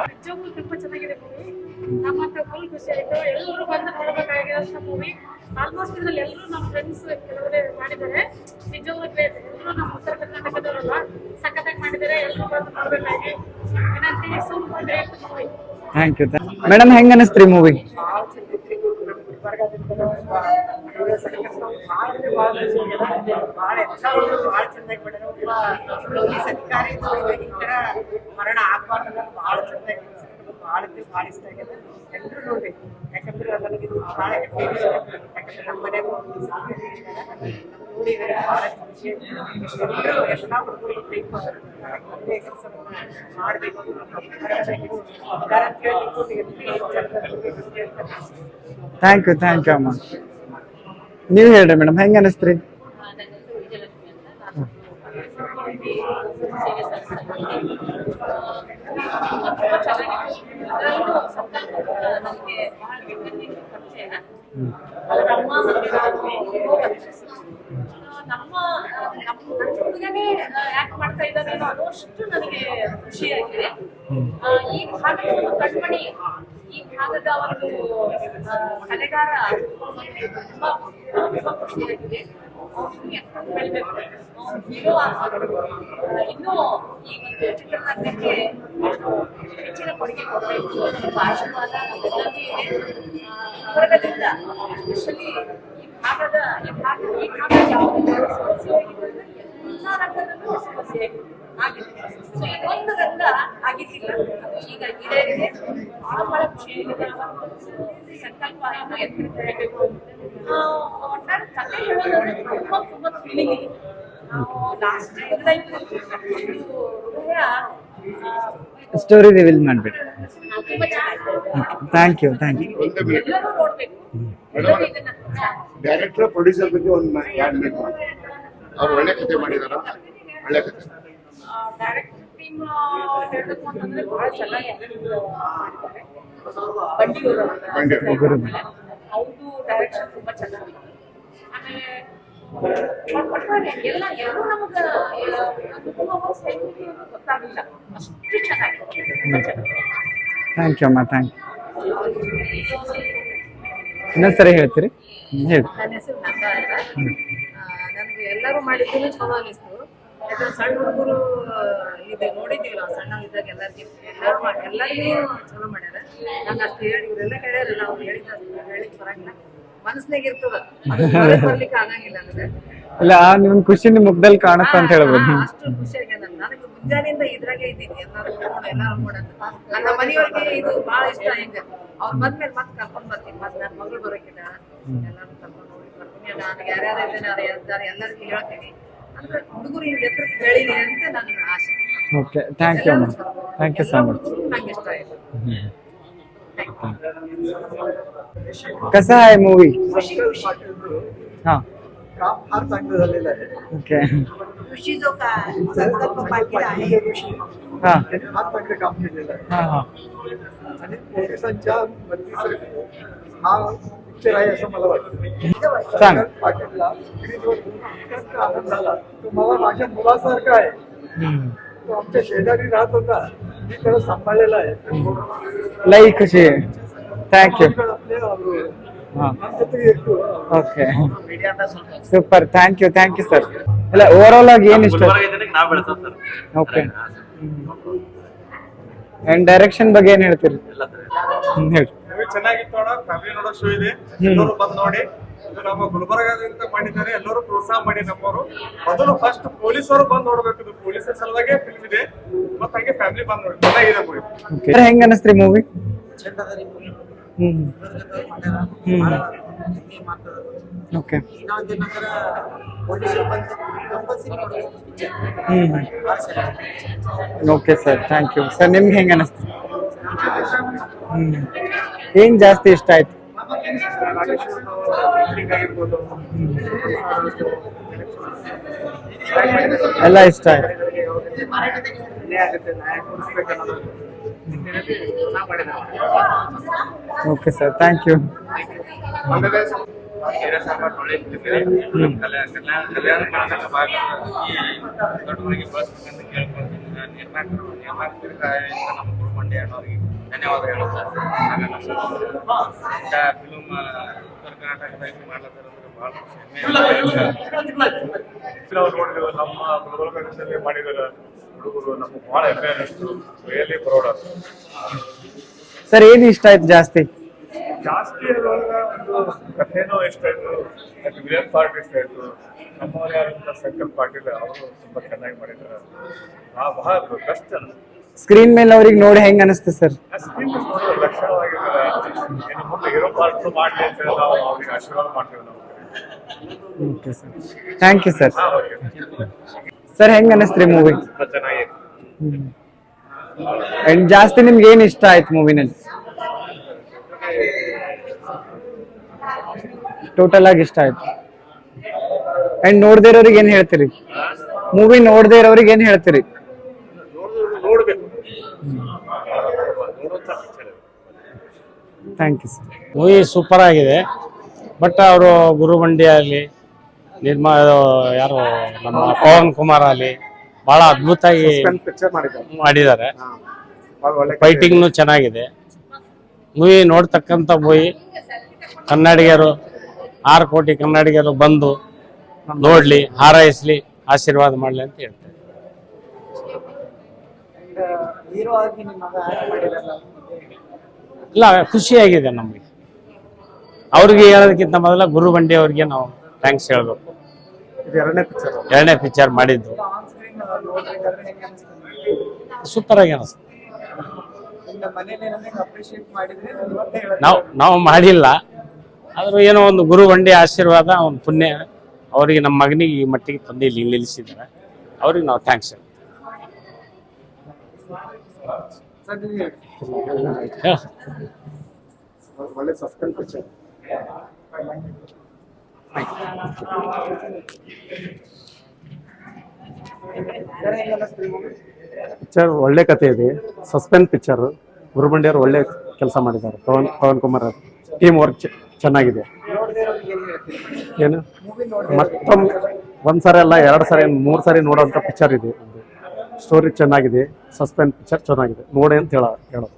ನಿಜವಾಗ್ಲೂ ತುಂಬಾ ಚೆನ್ನಾಗಿದೆ ಮೂವಿ. ನಮ್ಮಂತ ಫುಲ್ ಖುಷಿ ಆಯ್ತು. ಎಲ್ಲರೂ ಬಂದು ನೋಡಬೇಕಾಗಿರೋ ಮೂವಿ. ಆಲ್ಮೋಸ್ಟ್ ಇದ್ರಲ್ಲಿ ಎಲ್ಲರೂ ನಮ್ಮ ಫ್ರೆಂಡ್ಸ್ ಕೆಲವರೇ ಮಾಡಿದ್ದಾರೆ. ನಿಜವಾಗ್ಲೂ ಗ್ರೇಟ್. ಎಲ್ಲರೂ ನಮ್ಮ ಉತ್ತರ ಕರ್ನಾಟಕದವರಲ್ಲ, ಸಖತ್ತಾಗಿ ಮಾಡಿದ್ದಾರೆ. ಎಲ್ಲರೂ ಬಂದು ನೋಡ್ಬೇಕಾಗಿ ವಿನಂತಿ. Super great movie. Thank you madam. ಹೆಂಗ ಅನಿಸ್ತ್ರಿ ಮೂವಿ? ಮರಣ ಆಗ್ಬಾರ್ದು ಭಾಳ ಚೆನ್ನಾಗಿ ಭಾಳ ಇಷ್ಟ ಆಗಿದೆ. ಎಲ್ಲರೂ ನೋಡ್ಬೇಕು. ಯಾಕಂದ್ರೆ ನನಗೆ ಭಾಳ ಯಾಕಂದ್ರೆ ನಮ್ಮ ಮನೆಯಾಗ ನೋಡಿ ಭಾಳ ಖುಷಿ. ಎಲ್ಲರೂ ಎಲ್ಲ ಹುಡುಗರು ಮಾಡಬೇಕು ಥ್ಯಾಂಕ್ ಯು ಅಮ್ಮ. ನೀವು ಹೇಳ್ರಿ ಮೇಡಮ್, ಹೆಂಗ ಅನಿಸ್ತ್ರಿ? ನಮ್ಮ ಹುಡುಗನೇ ಆಕ್ಟ್ ಮಾಡ್ತಾ ಇದ್ದಾನೇನೋ ಅನ್ನೋಷ್ಟು ನನಗೆ ಖುಷಿಯಾಗಿದೆ. ಈ ಭಾಗದ ಒಂದು ಕಣ್ಮಣಿ, ಈ ಭಾಗದ ಒಂದು ಕಲೆಗಾರ ತುಂಬಾ ಖುಷಿಯಾಗಿದೆ. ಬೆಳಿಬೇಕು, ಹೀರೋ ಆಗ್ಬೇಕು. ಇನ್ನೂ ಈ ಒಂದು ಚಿತ್ರರಂಗಕ್ಕೆ ಹೆಚ್ಚಿನ ಕೊಡುಗೆ ಕೊಡಬೇಕು ಅನ್ನೋ ಆಶೀರ್ವಾದ ನಮ್ಮೆಲ್ಲರಿಗೂ ಇದೆ. ಹೊರಗದಿಂದ ಎಸ್ಪೆಷಲಿ ಈ ಭಾಗದ ಯಾವುದೇ ಸಮಸ್ಯೆಯಾಗಿದೆ ಎಲ್ಲ ರಂಗದಲ್ಲೂ ಸಮಸ್ಯೆ ಆಗಿದೆ. ಸೊ ಇನ್ನೊಂದು ರಂಗ ಆಗಿದ್ದಿಲ್ಲ, ಅದು ಈಗ ಈಡೇರಿದೆ. ಬಹಳ ಖುಷಿಯಾಗಿದೆ. ಸಂಕಲ್ಪ ಇನ್ನೂ ಎತ್ತರಕ್ಕೆ ಬೆಳಿಬೇಕು. ಒಟ್ಟಾರೆ ಕಥೆ ಹೇಳೋದಂದ್ರೆ ತುಂಬಾ ಫೀಲಿಂಗ್ ಇದೆ. ಲಾಸ್ಟ್ ಹೃದಯ ಸ್ಟೋರಿ ರಿವೀಲ್ ಮಾಡ್ಬಿಟ್ಟು. ತುಂಬಾ ಚೆನ್ನಾಗಿದೆ. ಥ್ಯಾಂಕ್ ಯು ಎಲ್ಲರೂ ನೋಡ್ಬೇಕು. ಎಲ್ಲರೂ ಇದನ್ನ ಡೈರೆಕ್ಟರ್ ಪ್ರೊಡ್ಯೂಸರ್ ಬಗ್ಗೆ ಒಂದು ಯಾರು ಮಿನಿಟ್ ಮಾಡಿ. ಅವ್ರು ಒಳ್ಳೆ ಕಥೆ ಮಾಡಿದಾರ, ಒಳ್ಳೆ ಕಥೆ. ಡೈರೆಕ್ಟ್ ಟೀಮ್ ಹೇಳಬೇಕು ಅಂತಂದ್ರೆ ಬಹಳ ಚೆನ್ನಾಗಿ ಮಾಡಿದ್ದಾರೆ. ಬಂಡಿಯವರು ಅವ್ರದ್ದು ಡೈರೆಕ್ಷನ್ ತುಂಬಾ ಚೆನ್ನಾಗಿದೆ. ಆಮೇಲೆ ಎಲ್ಲರೂ ನಮಗ ಗೊತ್ತಾಗಿಲ್ಲ, ಅಷ್ಟು ಚೆನ್ನಾಗಿದೆ. ಥ್ಯಾಂಕ್ ಯು ಅಮ್ಮ. Thank you. ಇನ್ನೊಂದ್ಸರಿ ಹೇಳ್ತೀರಿ? ಹೇಳಿ. ನನ್ನ ಹೆಸರು ನಂದಾ ಅಂತ. ನನಗೆ ಎಲ್ಲರೂ ಮಾಡಿದ್ದು ಚಲೋ ಅನಿಸ್ತು. ಯಾಕಂದ್ರೆ ಸಣ್ಣ ಹುಡುಗರು ಇದು ನೋಡಿದ್ದೀವಿ ನಾವು ಸಣ್ಣ ಇದ್ದಾಗ ಎಲ್ಲರಿಗೂ ಚಲೋ ಮಾಡ್ಯಾರ. ನಂಗೆ ಅಷ್ಟು ಹೇಳಿ ಇವರೆಲ್ಲ ಹೇಳ್ಯಾರಲ್ಲ, ಅವ್ರು ಹೇಳಿದ್ ಬರಂಗಿಲ್ಲ, ಮನಸ್ನಾಗ ಇರ್ತದ, ಬರ್ಲಿಕ್ಕೆ ಆಗಂಗಿಲ್ಲ ನನಗೆ. ಇಲ್ಲ, ನಿಮ್ ಖುಷಿ ನಿಮ್ ಮುಖದಲ್ಲಿ ಕಾಣುತ್ತೆ ಅಂತ ಹೇಳ್ಬೋದು. ಅಷ್ಟು ಖುಷಿಯಾಗಿ ನನಗೆ ಮುಂಜಾನೆಯಿಂದ ಇದ್ರಾಗೆ ಇದ್ದೀನಿ. ಎಲ್ಲರೂ ನೋಡಂತ ನನ್ನ ಮನೆಯವ್ರಿಗೆ ಇದು ಬಹಳ ಇಷ್ಟ. ಹೆಂಗ ಅವ್ರು ಬಂದ್ಮೇಲೆ ಮತ್ತೆ ಕರ್ಕೊಂಡ್ ಬರ್ತೀನಿ. ಮತ್ತೆ ನನ್ನ ಮಗಳು ಬರೋಕಿಲ್ಲ, ಎಲ್ಲರೂ ಕರ್ಕೊಂಡು ಹೋಗಿ ಬರ್ತೀನಿ. ನನಗೆ ಯಾರ್ಯಾರು ಇದ್ದಾರೆ ಎಲ್ಲರಿಗೂ ಹೇಳ್ತೀನಿ. ಅಂದ್ರೆ ಹುಡುಗರು ಈಗ ಎತ್ತರಕ್ಕೆ ಬೆಳೀಲಿ ಅಂತ ನನ್ನ ಆಸೆ. ಓಕೆ, ಥ್ಯಾಂಕ್ ಯು ಅಮ್ಮ. Thank you so much. ನಂಗೆ ಇಷ್ಟ ಆಯ್ತು. कसा आहे मूवी? हाँ फार चांगलं झालेलं आहे. ओके. ऋषी जो का संकल्प पाटील आहे, हाँ त्याने फार चांगलं काम केलेलं आहे. हाँ हाँ आणि पोलिसांच्या बंदीसाठी हा पिक्चर आहे असं मला वाटतं. सांग. पाटीलला स्क्रीनवर इतका आनंद झाला. तो मला माझ्या मुलासारखा आहे. तो आमच्या शेजारी राहत होता, मी त्याला सांभाळलेला आहे. लई खुशी आहे. Thank you. Okay, super. Thank you sir. ಇಲ್ಲ, ಓವರ್ ಆಲ್ ಆಗಿ ಏನು ಇಷ್ಟ? ಓಕೆ. ಅಂಡ್ ಡೈರೆಕ್ಷನ್ ಬಗ್ಗೆ ಏನ್ ಹೇಳ್ತೀರಿ? ಹೇಳಿ. ಚೆನ್ನಾಗಿತ್ತು ಅಣ್ಣ. ಫ್ಯಾಮಿಲಿ ನೋಡೋ ಶೋ ಇದೆ, ಎಲ್ಲರೂ ಬಂದು ನೋಡಿ. ಇದು ನಮ್ಮ ಗುಲ್ಬರ್ಗದಿಂದ ಮಾಡಿದ್ದಾರೆ, ಎಲ್ಲರೂ ಪ್ರೋತ್ಸಾಹ ಮಾಡಿ. ನಮ್ಮವರು ಮೊದಲು ಫಸ್ಟ್ ಪೊಲೀಸರು ಬಂದು ನೋಡ್ಬೇಕು. ಇದು ಪೊಲೀಸರ ಸಲುವಾಗಿ ಫಿಲ್ಮ್ ಇದೆ, ಮತ್ತೆ ಹಂಗೆ ಫ್ಯಾಮಿಲಿ ಬಂದು ನೋಡಿ. ಚೆನ್ನಾಗಿದೆ ಮೂವಿ. ಹೆಂಗ ಅನಿಸ್ತ್ರಿ movie? Okay. Okay sir, thank you sir. ನಿಮ್ಗೆ ಹೆಂಗ ಅನಿಸ್ತು? ಏನ್ ಜಾಸ್ತಿ ಇಷ್ಟ ಆಯ್ತು? ಎಲ್ಲ ಇಷ್ಟ ಆಯ್ತು. Okay sir, thank you. Serious ಆಗಿ ಒಳ್ಳೆ film ಇದೆ. ಕಲ್ಯಾಣ ಕರ್ನಾಟಕ ಭಾಗದ ಈ ದೊಡ್ಡವರಿಗೆ ಬಳಸ್ಬೇಕಂತ ಕೇಳ್ಕೊಳ್ತೀನಿ. ನಿರ್ಮಾಪಕರಿಗೆ ನಮ್ಮ ಗುರುಮಂಡಿ ಅಣ್ಣವರಿಗೆ ಧನ್ಯವಾದ ಹೇಳುತ್ತಾರೆ. ಇಂಥ ಫಿಲ್ಮ್ ಉತ್ತರ ಕರ್ನಾಟಕದಲ್ಲಿ ಮಾಡ್ಲತ್ತಾರಂದ್ರೆ ಭಾಳ ನೋಡಿದ್ರು ನಮ್ಮ ಗುಲ್ಬರ್ಗದಲ್ಲಿ ಮಾಡಿದಾರ ಹುಡುಗರು ನಮ್ಗೆ ಬಹಳ ಹೆಮ್ಮೆ ಅನಿಸ್ತು. ರಿಯಲಿ ಪ್ರೌಡ್ ಆಯ್ತು. ಸರ್ ಏನ್ ಇಷ್ಟ ಆಯ್ತು ಜಾಸ್ತಿ? ಜಾಸ್ತಿ ಅದ್ರೊಳಗ ಒಂದು ಕಥೆನೂ ಇಷ್ಟ ಆಯ್ತು, ಮತ್ತೆ ವಿಲನ್ ಪಾರ್ಟ್ ಇಷ್ಟ ಆಯ್ತು. ನಮ್ಮವರಾದಂಥ ಸಂಕಲ್ಪ ಪಾಟೀಲ್ ಅವರು ತುಂಬಾ ಚೆನ್ನಾಗಿ ಮಾಡಿದ್ದಾರೆ. ಬಹಳ ಬೆಸ್ಟ್ ಅನಿಸ್ತು. ಸ್ಕ್ರೀನ್ ಮೇಲೆ ಅವ್ರಿಗೆ ನೋಡಿ ಹೆಂಗ್ ಅನಿಸ್ತು ಸರ್? ಸ್ಕ್ರೀನ್ ನೋಡಿದ್ರೆ ಲಕ್ಷಣವಾಗಿದ್ದಾರೆ. ಇನ್ನು ಮುಂದೆ ಹೀರೋ ಪಾರ್ಟ್ ಮಾಡಲಿ ಅಂತ ಹೇಳಿ ನಾವು ಅವ್ರಿಗೆ ಆಶೀರ್ವಾದ ಮಾಡ್ತೀವಿ ನಾವು. Okay sir, thank you sir. Okay sir ಹೆಂಗ್ ಅನಿಸ್ತ್ರಿ ಮೂವಿ? ತುಂಬಾ ಚೆನ್ನಾಗಿದೆ. ಅಂಡ್ ಜಾಸ್ತಿ ನಿಮ್ಗೆ ಏನ್ ಇಷ್ಟ ಆಯ್ತು ಮೂವಿನಲ್ಲಿ? ಟೋಟಲ್ ಆಗಿ ಇಷ್ಟ ಆಯ್ತು. ಅಂಡ್ ನೋಡದೇ ಇರೋರಿಗೆ ಏನ್ ಹೇಳ್ತೀರಿ? ಮೂವಿ ನೋಡದೇ ಇರೋರಿಗೆ ಏನ್ ಹೇಳ್ತೀರಿ? ನೋಡ್ಬೇಕು. Thank you sir. Movie super ಆಗಿದೆ. ಬಟ್ ಅವರು ಗುರುಮಂಡಿ ಆಗಲಿ, ಯಾರು ನಮ್ಮ ಪವನ್ ಕುಮಾರ್ ಆಗಲಿ ಬಹಳ ಅದ್ಭುತವಾಗಿ ಪಿಕ್ಚರ್ ಮಾಡಿದ್ದಾರೆ. ಫೈಟಿಂಗ್ನು ಚೆನ್ನಾಗಿದೆ. ಮೂವಿ ನೋಡ್ತಕ್ಕಂಥ ಮೂವಿ ಕನ್ನಡಿಗರು 6 ಕೋಟಿ ಕನ್ನಡಿಗರು ಬಂದು ನೋಡ್ಲಿ, ಹಾರೈಸ್ಲಿ, ಆಶೀರ್ವಾದ ಮಾಡ್ಲಿ ಅಂತ ಹೇಳ್ತಾರೆ. ಇಲ್ಲ, ಖುಷಿಯಾಗಿದೆ ನಮಗೆ. ಅವ್ರಿಗೆ ಹೇಳೋದಕ್ಕಿಂತ ಮೊದಲ ಗುರುಬಂಡಿ ಅವ್ರಿಗೆ ನಾವು ಥ್ಯಾಂಕ್ಸ್ ಹೇಳ್ಬೇಕು. ಎರಡನೇ ಪಿಕ್ಚರ್ ಮಾಡಿದ್ದು ಸೂಪರ್ ಆಗಿ ಅನಿಸ್ತು. ನಾವು ಮಾಡಿಲ್ಲ, ಆದ್ರೂ ಏನೋ ಒಂದು ಗುರುಬಂಡಿ ಆಶೀರ್ವಾದ, ಒಂದು ಪುಣ್ಯ ಅವರಿಗೆ, ನಮ್ಮ ಮಗನಿಗೆ ಈ ಮಟ್ಟಿಗೆ ತಂದು ಇಲ್ಲಿ ನಿಲ್ಲಿಸಿದ್ದಾರೆ. ಅವ್ರಿಗೆ ನಾವು ಥ್ಯಾಂಕ್ಸ್ ಹೇಳ್ತೀವಿ. ಒಳ್ಳೆ ಸಸ್ಪೆನ್ಸ್ ಪಿಕ್ಚರ್. ಪಿಕ್ಚರ್ ಒಳ್ಳೆ ಕಥೆ ಇದೆ, ಸಸ್ಪೆನ್ಸ್ ಪಿಕ್ಚರ್. ಗುರುಬಂಡಿ ಅವರು ಒಳ್ಳೆ ಕೆಲಸ ಮಾಡಿದ್ದಾರೆ. ಪವನ್ ಕುಮಾರ್ ಟೀಮ್ ವರ್ಕ್ ಚೆನ್ನಾಗಿದೆ. ಏನು ಮತ್ತೊಮ್ಮೆ ಒಂದ್ಸರಿ ಅಲ್ಲ, 2 ಸಾರಿ 3 ಸಾರಿ ನೋಡೋಂಥ ಪಿಕ್ಚರ್ ಇದೆ. ಸ್ಟೋರಿ ಚೆನ್ನಾಗಿದೆ, ಸಸ್ಪೆನ್ಸ್ ಪಿಕ್ಚರ್ ಚೆನ್ನಾಗಿದೆ, ನೋಡಿ ಅಂತ ಹೇಳೋದು.